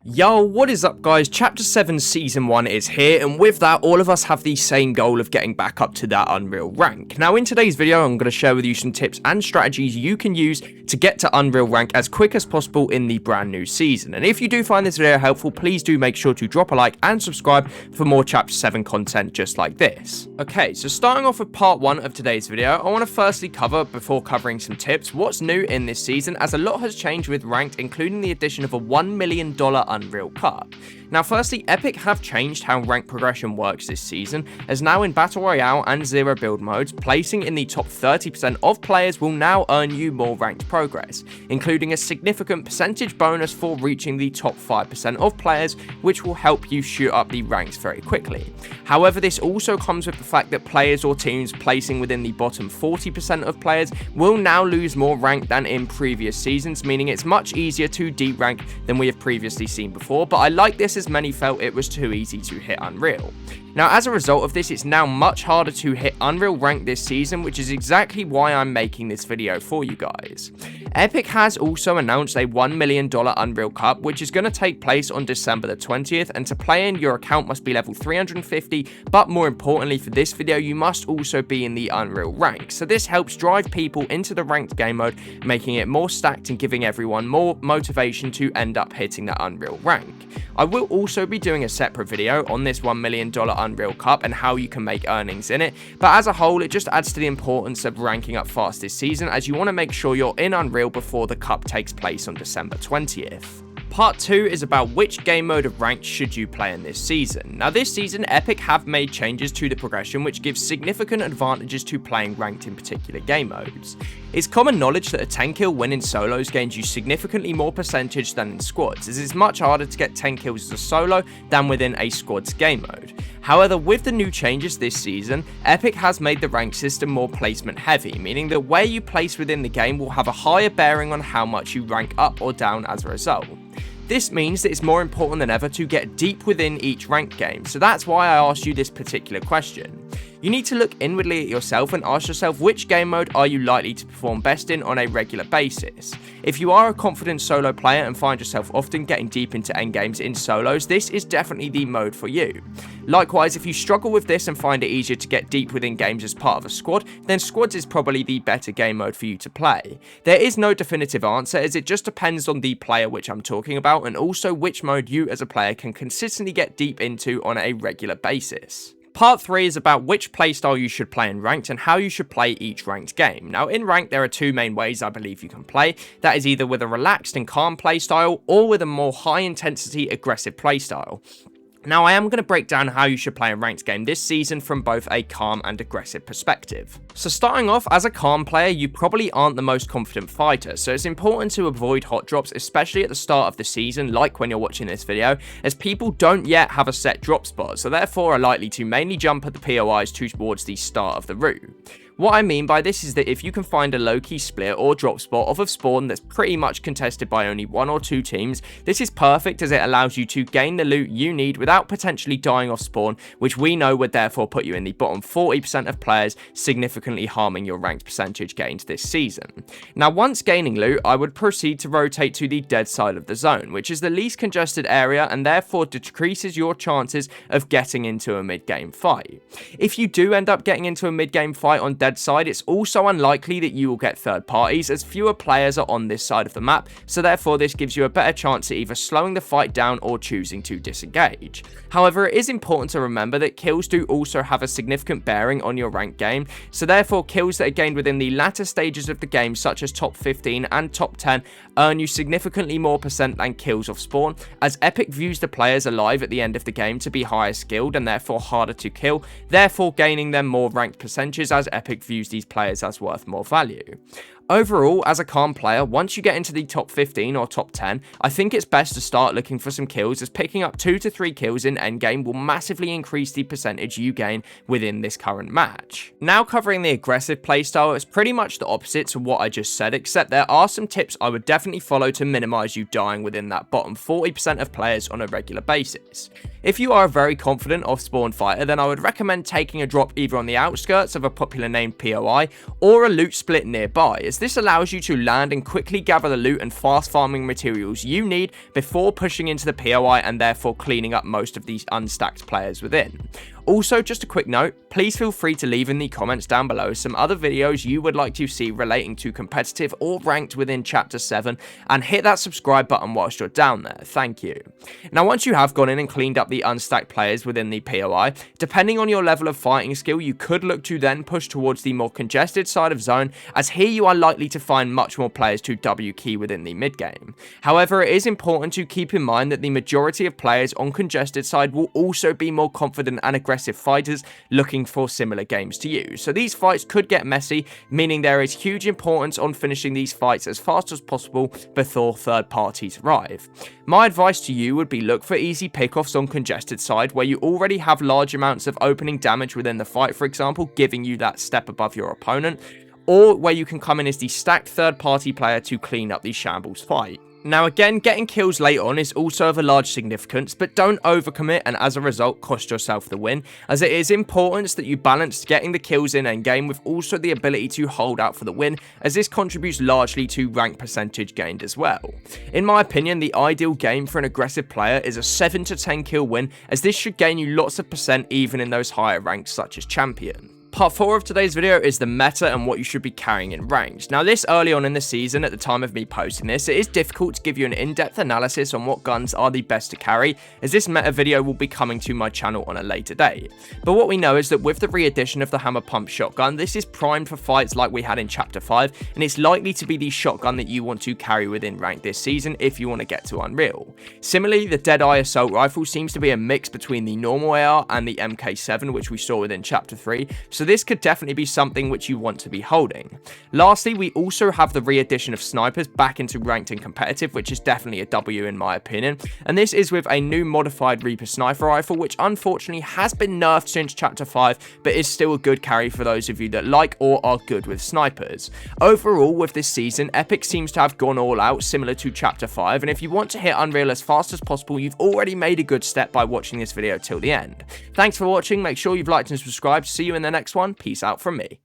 Yo, what is up guys? Chapter 7 Season 1 is here, and with that, all of us have the same goal of getting back up to that Unreal rank. Now in today's video, I'm going to share with you some tips and strategies you can use to get to Unreal rank as quick as possible in the brand new season. And if you do find this video helpful, please do make sure to drop a like and subscribe for more Chapter 7 content just like this. Okay, so starting off with part 1 of today's video, I want to firstly cover, before covering some tips, what's new in this season, as a lot has changed with ranked, including the addition of a $1 million Unreal Cup. Now firstly, Epic have changed how rank progression works this season, as now in Battle Royale and Zero build modes, placing in the top 30% of players will now earn you more ranked progress, including a significant percentage bonus for reaching the top 5% of players, which will help you shoot up the ranks very quickly. However, this also comes with the fact that players or teams placing within the bottom 40% of players will now lose more rank than in previous seasons, meaning it's much easier to de-rank than we have previously seen before, but I like this as many felt it was too easy to hit Unreal. Now as a result of this, it's now much harder to hit Unreal rank this season, which is exactly why I'm making this video for you guys. Epic has also announced a $1 million Unreal Cup, which is going to take place on December the 20th, and to play in, your account must be level 350, but more importantly for this video, you must also be in the Unreal rank. So this helps drive people into the ranked game mode, making it more stacked and giving everyone more motivation to end up hitting that Unreal rank. I will also be doing a separate video on this $1 million Unreal Cup and how you can make earnings in it, but as a whole it just adds to the importance of ranking up fast this season, as you want to make sure you're in Unreal before the cup takes place on December 20th. Part 2 is about which game mode of ranked should you play in this season. Now this season, Epic have made changes to the progression which gives significant advantages to playing ranked in particular game modes. It's common knowledge that a 10 kill win in solos gains you significantly more percentage than in squads, as it's much harder to get 10 kills as a solo than within a squad's game mode. However, with the new changes this season, Epic has made the rank system more placement heavy, meaning that where you place within the game will have a higher bearing on how much you rank up or down as a result. This means that it's more important than ever to get deep within each ranked game, so that's why I asked you this particular question. You need to look inwardly at yourself and ask yourself which game mode are you likely to perform best in on a regular basis. If you are a confident solo player and find yourself often getting deep into endgames in solos, this is definitely the mode for you. Likewise, if you struggle with this and find it easier to get deep within games as part of a squad, then squads is probably the better game mode for you to play. There is no definitive answer, as it just depends on the player which I'm talking about, and also which mode you as a player can consistently get deep into on a regular basis. Part 3 is about which playstyle you should play in ranked and how you should play each ranked game. Now in ranked there are two main ways I believe you can play, that is either with a relaxed and calm playstyle or with a more high intensity aggressive playstyle. Now I am going to break down how you should play a ranked game this season from both a calm and aggressive perspective. So starting off, as a calm player, you probably aren't the most confident fighter, so it's important to avoid hot drops, especially at the start of the season, like when you're watching this video, as people don't yet have a set drop spot, so therefore are likely to mainly jump at the POIs towards the start of the route. What I mean by this is that if you can find a low-key split or drop spot of a spawn that's pretty much contested by only 1 or 2 teams, this is perfect as it allows you to gain the loot you need without potentially dying off spawn, which we know would therefore put you in the bottom 40% of players, significantly harming your ranked percentage gains this season. Now once gaining loot, I would proceed to rotate to the dead side of the zone, which is the least congested area and therefore decreases your chances of getting into a mid-game fight. If you do end up getting into a mid-game fight on dead side, it's also unlikely that you will get third parties, as fewer players are on this side of the map, so therefore this gives you a better chance at either slowing the fight down or choosing to disengage. However, it is important to remember that kills do also have a significant bearing on your ranked game, so therefore kills that are gained within the latter stages of the game, such as top 15 and top 10, earn you significantly more percent than kills off spawn, as Epic views the players alive at the end of the game to be higher skilled and therefore harder to kill, therefore gaining them more ranked percentages, as Epic views these players as worth more value. Overall, as a calm player, once you get into the top 15 or top 10, I think it's best to start looking for some kills, as picking up 2 to 3 kills in endgame will massively increase the percentage you gain within this current match. Now covering the aggressive playstyle, it's pretty much the opposite to what I just said, except there are some tips I would definitely follow to minimize you dying within that bottom 40% of players on a regular basis. If you are a very confident off-spawn fighter, then I would recommend taking a drop either on the outskirts of a popular named POI or a loot split nearby, as this allows you to land and quickly gather the loot and fast farming materials you need before pushing into the POI and therefore cleaning up most of these unstacked players within. Also, just a quick note, please feel free to leave in the comments down below some other videos you would like to see relating to competitive or ranked within Chapter 7, and hit that subscribe button whilst you're down there, thank you. Now once you have gone in and cleaned up the unstacked players within the POI, depending on your level of fighting skill, you could look to then push towards the more congested side of zone, as here you are likely to find much more players to W key within the mid game. However, it is important to keep in mind that the majority of players on congested side will also be more confident and aggressive fighters looking for similar games to you. So these fights could get messy, meaning there is huge importance on finishing these fights as fast as possible before third parties arrive. My advice to you would be look for easy pickoffs on congested side where you already have large amounts of opening damage within the fight, for example, giving you that step above your opponent, or where you can come in as the stacked third party player to clean up the shambles fight. Now again, getting kills late on is also of a large significance, but don't overcommit and as a result cost yourself the win, as it is important that you balance getting the kills in endgame with also the ability to hold out for the win, as this contributes largely to rank percentage gained as well. In my opinion, the ideal game for an aggressive player is a 7 to 10 kill win, as this should gain you lots of percent even in those higher ranks such as champion. Part 4 of today's video is the meta and what you should be carrying in ranked. Now this early on in the season, at the time of me posting this, it is difficult to give you an in-depth analysis on what guns are the best to carry, as this meta video will be coming to my channel on a later date. But what we know is that with the re-addition of the hammer pump shotgun, this is primed for fights like we had in Chapter 5, and it's likely to be the shotgun that you want to carry within ranked this season if you want to get to Unreal. Similarly, the Deadeye assault rifle seems to be a mix between the normal AR and the MK7, which we saw within Chapter 3, so this could definitely be something which you want to be holding. Lastly, we also have the re-addition of snipers back into ranked and competitive, which is definitely a W in my opinion, and this is with a new modified Reaper sniper rifle, which unfortunately has been nerfed since Chapter 5, but is still a good carry for those of you that like or are good with snipers. Overall, with this season, Epic seems to have gone all out, similar to Chapter 5, and if you want to hit Unreal as fast as possible, you've already made a good step by watching this video till the end. Thanks for watching, make sure you've liked and subscribed, see you in the next one, peace out from me.